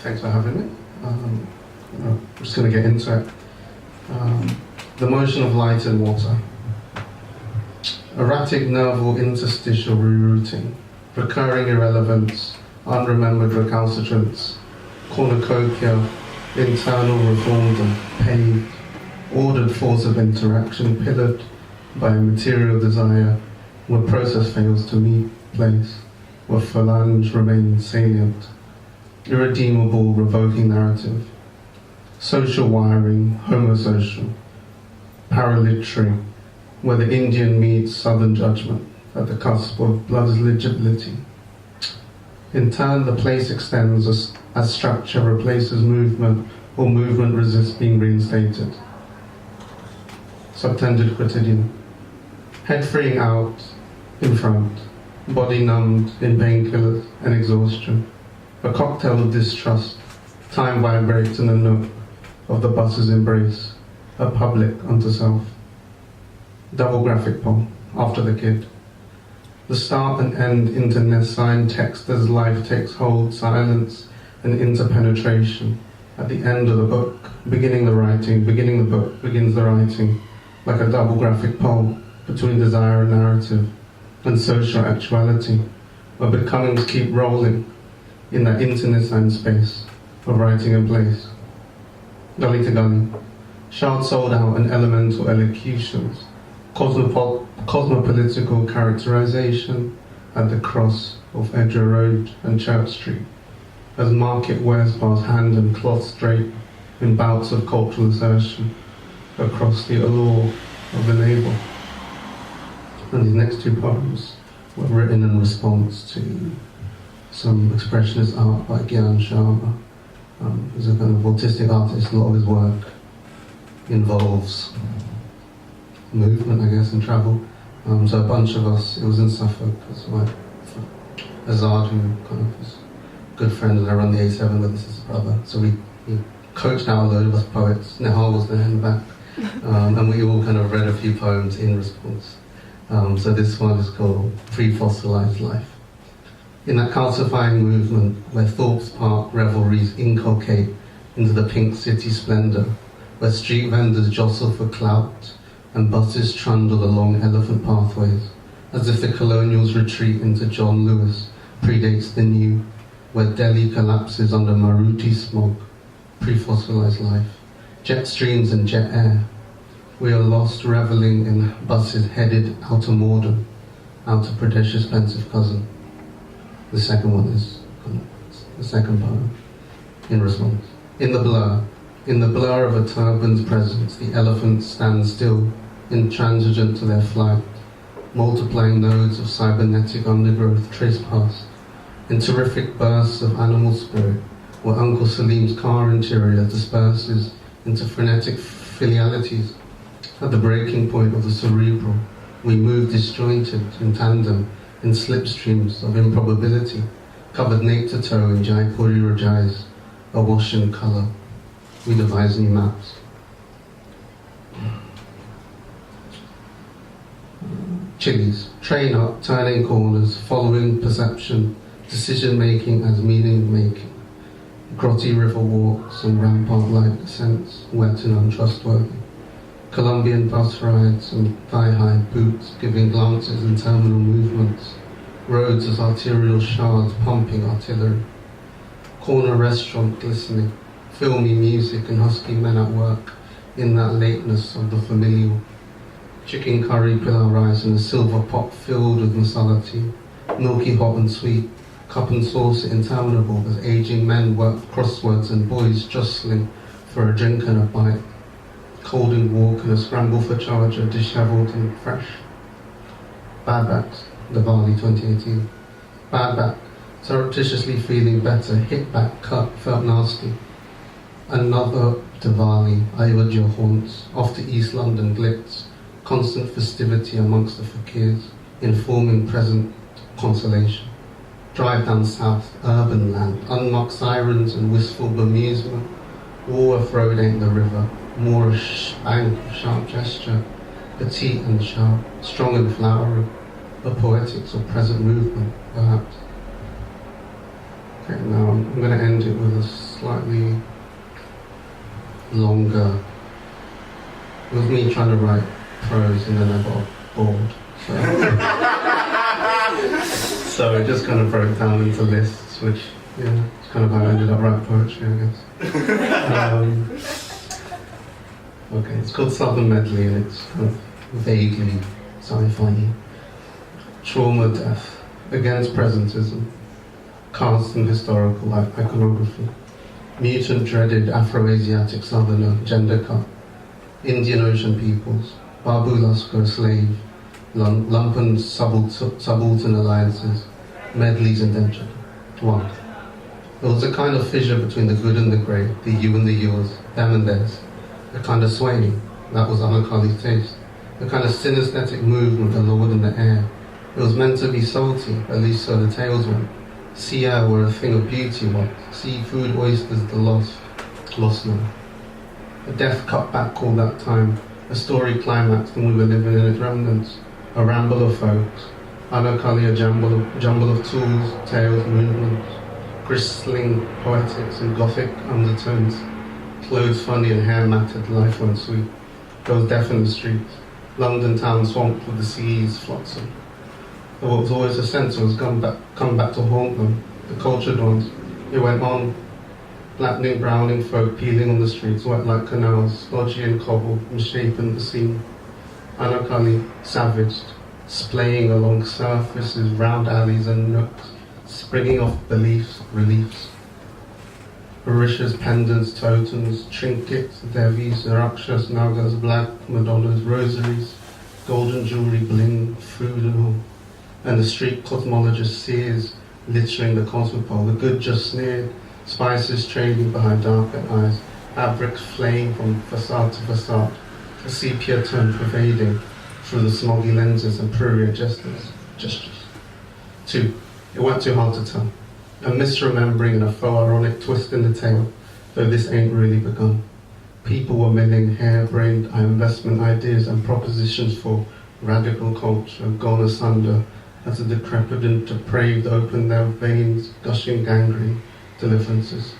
Thanks for having me. I'm just going to get into it. The motion of light and water. Erratic nerval interstitial rerouting, recurring irrelevance, unremembered recalcitrance, cornucopia, internal reformed and paved, ordered force of interaction pillared by material desire, where process fails to meet place, where phalange remains salient, irredeemable revoking narrative, social wiring, homosocial, paraliterary, where the Indian meets southern judgment at the cusp of blood's legibility. In turn, the place extends as structure replaces movement or movement resists being reinstated. Subtended quotidian. Head freeing out, in front, body numbed in painkillers and exhaustion. A cocktail of distrust, time vibrates in the nook of the bus's embrace, a public unto self. Double graphic poem, after the kid. The start and end internecine text as life takes hold, silence and interpenetration. At the end of the book, beginning the writing, beginning the book, begins the writing, like a double graphic poem between desire and narrative, and social actuality, where becomings keep rolling in that internecine space of writing in place. Gully to gully, shard sold out and elemental elocutions, cosmopolitical characterization at the cross of Edgware Road and Church Street, as market wears past hand and cloth straight in bouts of cultural assertion across the allure of the navel. And these next two poems were written in response to some expressionist art by Kashif Sharma. He's a kind of autistic artist. A lot of his work involves movement, I guess, and travel. So a bunch of us, it was in Suffolk, as my Azad, who kind of was a good friend, and I run the A7 with his brother. So we coached out a load of us poets. Nehal was there in the back. And we all kind of read a few poems in response. So this one is called Pre-Fossilized Life. In that calcifying movement where Thorpe's Park revelries inculcate into the pink city splendor, where street vendors jostle for clout and buses trundle along elephant pathways, as if the colonials' retreat into John Lewis predates the new, where Delhi collapses under Maruti smog, pre-fossilized life, jet streams and jet air. We are lost reveling in buses headed out to Morden, out to Pradesh's pensive cousin. The second one is the second poem, in response. In the blur of a turban's presence, the elephants stand still, intransigent to their flight, multiplying nodes of cybernetic undergrowth trace past, in terrific bursts of animal spirit, where Uncle Salim's car interior disperses into frenetic filialities. At the breaking point of the cerebral, we move disjointed in tandem, in slipstreams of improbability, covered nape to toe in Jaipuri Rajais, awash in colour. We devise new maps. Chilies, train up, turning corners, following perception, decision-making as meaning-making. Grotty river walks and rampart-like descents, wet and untrustworthy. Colombian bus rides and thigh-high boots giving glances and terminal movements. Roads as arterial shards pumping artillery. Corner restaurant glistening. Filmy music and husky men at work in that lateness of the familial. Chicken curry pilau rice in a silver pot filled with masala tea. Milky hot and sweet. Cup and sauce interminable as aging men work crosswords and boys jostling for a drink and a bite. Cold and walk and a scramble for charger, dishevelled and fresh. Bad backs, Diwali 2018. Bad back, surreptitiously feeling better, hit back, cut, felt nasty. Another Diwali, Ayodhya haunts, off to East London glitz, constant festivity amongst the fakirs, informing present consolation. Drive down south, urban land, unmarked sirens and wistful bemusement, war thrown ain't the river, Moorish bank of sharp gesture, petite and sharp, strong and flowery, the poetics of present movement, perhaps. Okay, now I'm going to end it with a slightly longer. It was me trying to write prose and then I got bored. So it just kind of broke down into lists, which, yeah, it's kind of how I ended up writing poetry, I guess. Okay, it's called Southern Medley and it's kind of vaguely sci-fi. Trauma, death, against presentism, caste and historical iconography, mutant dreaded Afro-Asiatic southerner, gender cut, Indian Ocean peoples, Babu Lascar slave, lumpen subaltern alliances, medleys indentured. 1. There was a kind of fissure between the good and the great, the you and the yours, them and theirs, a kind of swaying, that was Anakali's taste, a kind of synesthetic movement, the Lord in the air. It was meant to be salty, at least so the tales went. Sea air where a thing of beauty was, seafood, oysters, the lost now. A death cut back all that time, a story climaxed and we were living in its remnants, a ramble of folks, Anakali a jumble of tools, tales, movements, bristling poetics and gothic undertones, clothes funny and hair matted, life went sweet. There was death in the streets, London town swamped with the sea's flotsam. What was always a sense was come back to haunt them, the cultured ones. It went on, blackening, browning folk peeling on the streets, wet like canals, slodgy and cobbled, misshapen the scene. Anakali, savaged, splaying along surfaces, round alleys and nooks, springing off beliefs, reliefs. Orishas, pendants, totems, trinkets, devis, rakshas, nagas, black madonnas, rosaries, golden jewelry, bling, food and all. And the street cosmologist sears, littering the cosmopole. The good just sneered, spices trailing behind darker eyes, fabrics flaying from facade to facade, a sepia tone pervading through the smoggy lenses and prurient gestures. 2. It went too hard to tell. A misremembering and a faux ironic twist in the tale, though this ain't really begun. People were milling harebrained investment ideas and propositions for radical culture gone asunder as the decrepit and depraved opened their veins, gushing gangrene deliverances.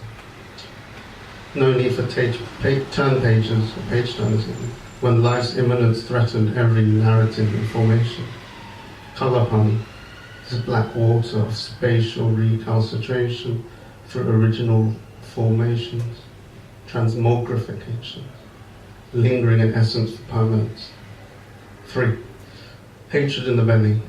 No need for turn pages, or page turners even, when life's imminence threatened every narrative in formation. Colour honey, this black water of spatial recalcitration through original formations, transmogrification, lingering in essence for permanence. 3. Hatred in the belly.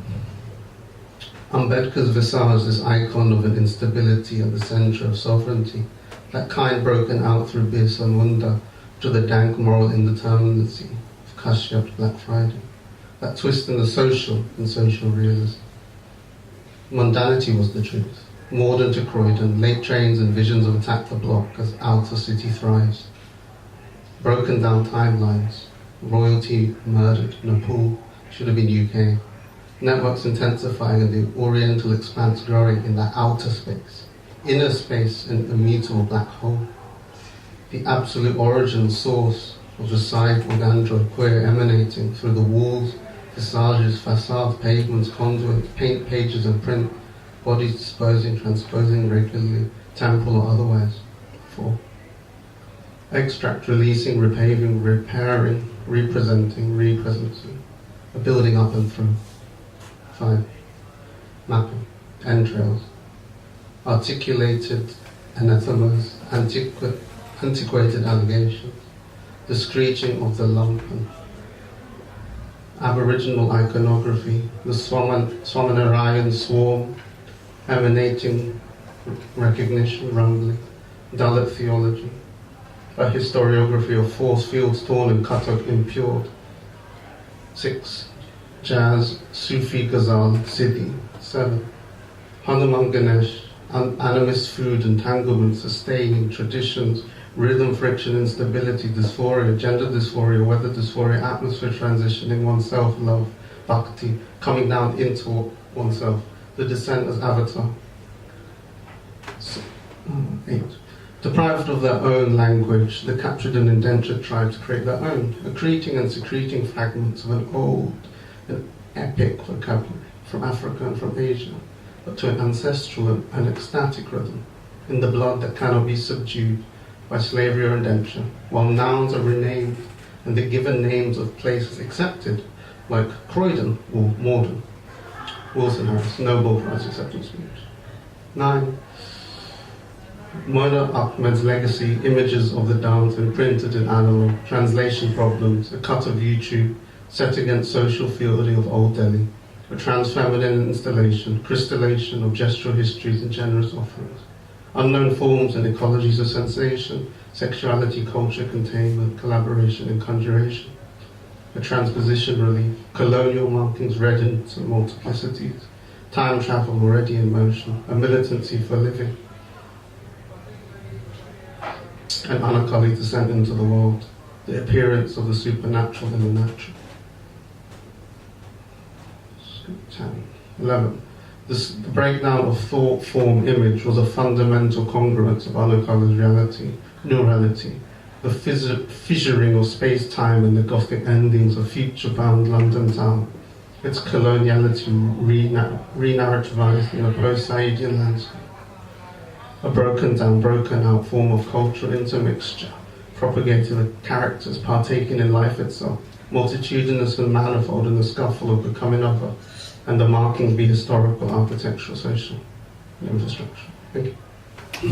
Ambedkar's visage, this icon of an instability at the centre of sovereignty, that kind broken out through Birsa Munda to the dank moral indeterminacy of Kashyap's Black Friday, that twist in the social realism. Mundanity was the truth, Morden to Croydon, late trains and visions of attack the block as outer city thrives. Broken down timelines, royalty murdered, Nepal should have been UK. Networks intensifying and the oriental expanse growing in that outer space, inner space an immutable black hole. The absolute origin source of the cyborg android queer emanating through the walls, visages, facades, pavements, conduits, paint pages and print, bodies disposing, transposing regularly, temporal or otherwise. 4. Extract, releasing, repaving, repairing, representing, representing, a building up and through. 5. Mapping, entrails, articulated anathemas, antiquated allegations, the screeching of the lumpen, Aboriginal iconography, the Swaminarayan swarm, emanating recognition, rumbling, Dalit theology, a historiography of force fields torn and cut up impure. 6. Jazz, Sufi Ghazal, Siddhi. 7. Hanuman Ganesh, animist food, entanglement, sustaining traditions, rhythm, friction, instability, dysphoria, gender dysphoria, weather dysphoria, atmosphere transitioning, oneself, love, bhakti, coming down into oneself, the descent as avatar. 8. Deprived of their own language, the captured and indentured tribes create their own, accreting and secreting fragments of an old, an epic vocabulary from Africa and from Asia, but to an ancestral and ecstatic rhythm. in the blood that cannot be subdued by slavery or indenture, while nouns are renamed and the given names of places accepted, like Croydon or Morden. Wilson Harris, Nobel Prize acceptance speech. 9. Mona Ahmed's legacy, images of the dance imprinted in analog, translation problems, a cut of YouTube, set against social fielding of Old Delhi, a trans-feminine installation, crystallization of gestural histories and generous offerings, unknown forms and ecologies of sensation, sexuality, culture, containment, collaboration and conjuration, a transposition relief, colonial markings, reddened and multiplicities, time travel already in motion, a militancy for living, an unaccompanied descent into the world, the appearance of the supernatural in the natural. 10. 11. The breakdown of thought, form, image was a fundamental congruence of Anakala's reality, neurality, the fissuring of space-time and the Gothic endings of future-bound London town, its coloniality re-narrativized in a post-Saidian landscape, a broken down, broken out form of cultural intermixture, propagated with characters partaking in life itself, multitudinous and manifold in the scuffle of becoming other, and the markings be historical, architectural, social, and infrastructure. Thank you.